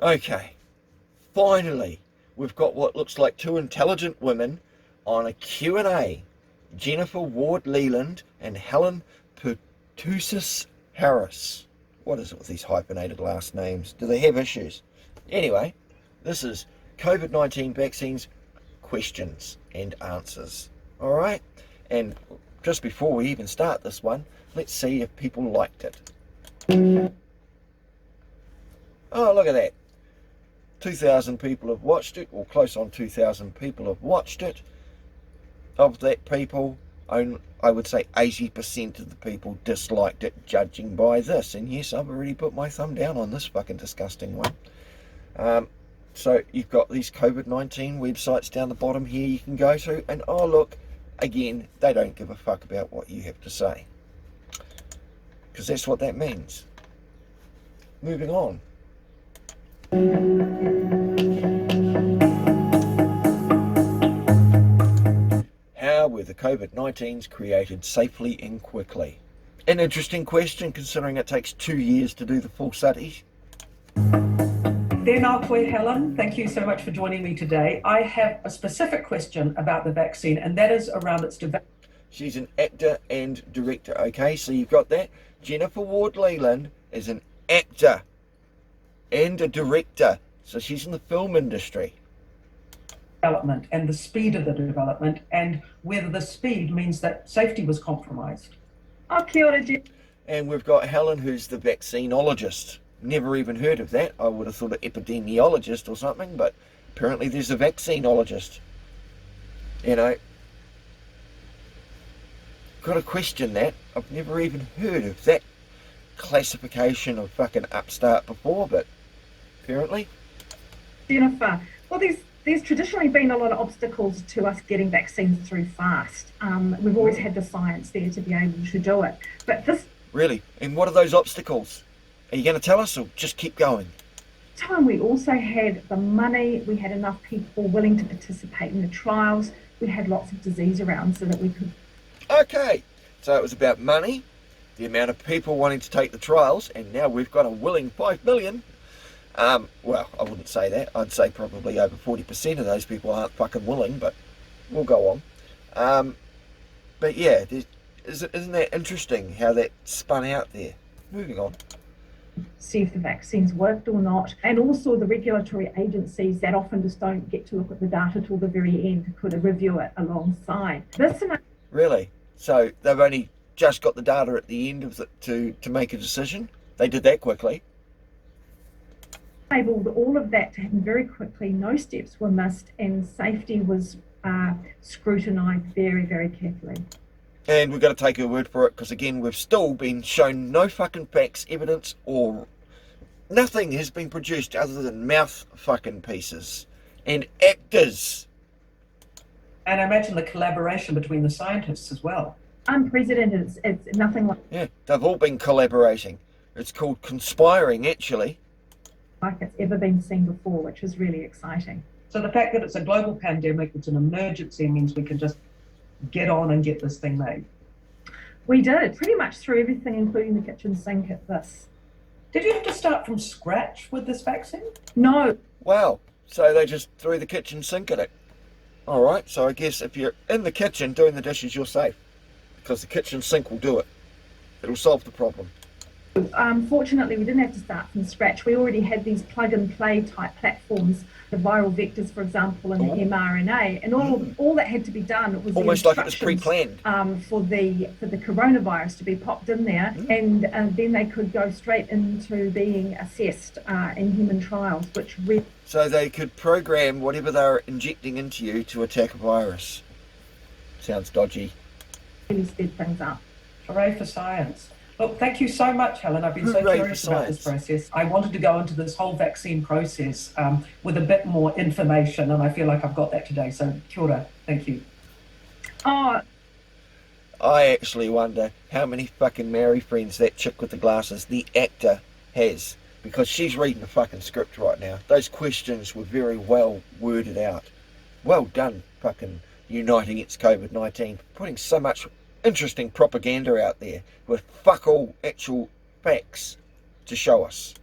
Okay, finally, we've got what looks like two intelligent women on a Q&A. Jennifer Ward-Leland and Helen Pertusis Harris. What is it with these hyphenated last names? Do they have issues? Anyway, this is COVID-19 vaccines questions and answers. All right? And just before we even start this one, let's see if people liked it. Oh, look at that. 2,000 people have watched it, or close on 2,000 people have watched it. Of that people, I would say 80% of the people disliked it, judging by this. And yes, I've already put my thumb down on this fucking disgusting one. So you've got these COVID-19 websites down the bottom here you can go to, and oh look, again, they don't give a fuck about what you have to say, because that's what that means. Moving on. How were the COVID-19s created safely and quickly? An interesting question, considering it takes 2 years to do the full studies. Tēnā koe, Helen. Thank you so much for joining me today. I have a specific question about the vaccine, and that is around its development. She's an actor and director, okay? So you've got that. Jennifer Ward-Leland is an actor and a director. So she's in the film industry. Development and the speed of the development, and whether the speed means that safety was compromised. Oh, kia ora, and we've got Helen, who's the vaccinologist. Never even heard of that. I would have thought an epidemiologist or something, but apparently there's a vaccinologist. You know, got to question that. I've never even heard of that classification of fucking upstart before, but apparently. Jennifer, well, there's traditionally been a lot of obstacles to us getting vaccines through fast. We've always had the science there to be able to do it. But this really, and what are those obstacles? Are you going to tell us, or just keep going? time we also had the money, we had enough people willing to participate in the trials, we had lots of disease around so that we could... Okay, so it was about money, the amount of people wanting to take the trials, and now we've got a willing 5 million. Well, I wouldn't say that. I'd say probably over 40% of those people aren't fucking willing, but we'll go on. But yeah, isn't that interesting how that spun out there? Moving on. See if the vaccines worked or not, and also the regulatory agencies that often just don't get to look at the data till the very end could review it alongside. Really? So they've only just got the data at the end of it to make a decision? They did that quickly? Enabled all of that to happen very quickly, no steps were missed, and safety was scrutinised very, very carefully. And we've got to take her word for it, because again, we've still been shown no fucking facts, evidence, or nothing has been produced other than mouth fucking pieces and actors. And I imagine the collaboration between the scientists as well. Unprecedented, it's nothing Yeah, they've all been collaborating. It's called conspiring, actually. like it's ever been seen before, which is really exciting. So the fact that it's a global pandemic, it's an emergency, means we can just get on and get this thing made. We did, pretty much through everything, including the kitchen sink at this. Did you have to start from scratch with this vaccine? No. Wow, so they just threw the kitchen sink at it. Alright, so I guess if you're in the kitchen doing the dishes, you're safe, because the kitchen sink will do it. It'll solve the problem. Fortunately, we didn't have to start from scratch. We already had these plug-and-play type platforms, the viral vectors, for example, and the mRNA, and all that had to be done was almost like it was pre-planned for the coronavirus to be popped in there, and then they could go straight into being assessed in human trials, which so they could program whatever they're injecting into you to attack a virus. Sounds dodgy. really sped things up. Hooray for science. Well, thank you so much, Helen. I've been so Hooray for curious about this science. process. I wanted to go into this whole vaccine process with a bit more information, and I feel like I've got that today. So, kia ora. Thank you. Oh, I actually wonder how many fucking Mary friends that chick with the glasses, the actor, has. Because she's reading the fucking script right now. Those questions were very well worded out. Well done, fucking Unite Against COVID-19. Putting so much interesting propaganda out there with fuck all actual facts to show us.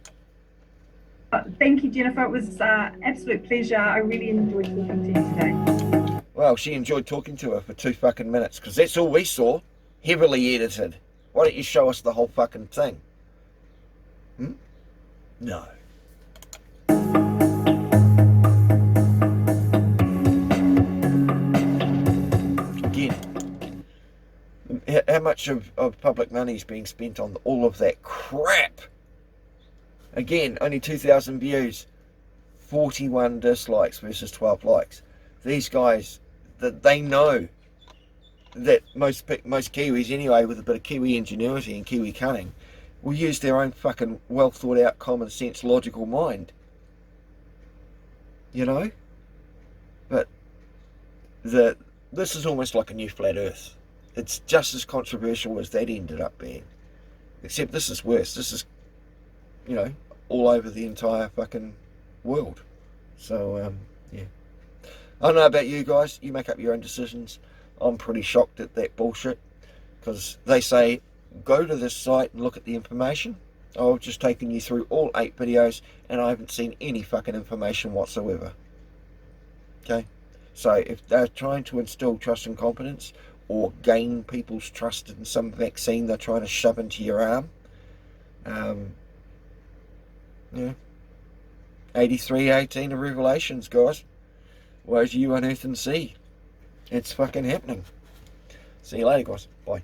thank you, Jennifer. It was absolute pleasure. I really enjoyed talking to you today. Well, she enjoyed talking to her for 2 fucking minutes, because that's all we saw. Heavily edited. Why don't you show us the whole fucking thing? No. Again, how much of public money is being spent on all of that crap? Again, only 2,000 views, 41 dislikes versus 12 likes. These guys, that they know that most Kiwis anyway, with a bit of Kiwi ingenuity and Kiwi cunning, will use their own fucking well thought out, common sense, logical mind. You know? But this is almost like a new flat earth. It's just as controversial as that ended up being. Except this is worse. This is, you know, all over the entire fucking world. So, yeah. I don't know about you guys. You make up your own decisions. I'm pretty shocked at that bullshit. Because they say, go to this site and look at the information. I've just taken you through all 8 videos and I haven't seen any fucking information whatsoever. Okay? So if they're trying to instill trust and confidence or gain people's trust in some vaccine they're trying to shove into your arm, yeah. 83:18 of Revelations, guys. Woe to you on earth and sea. It's fucking happening. See you later, guys. Bye.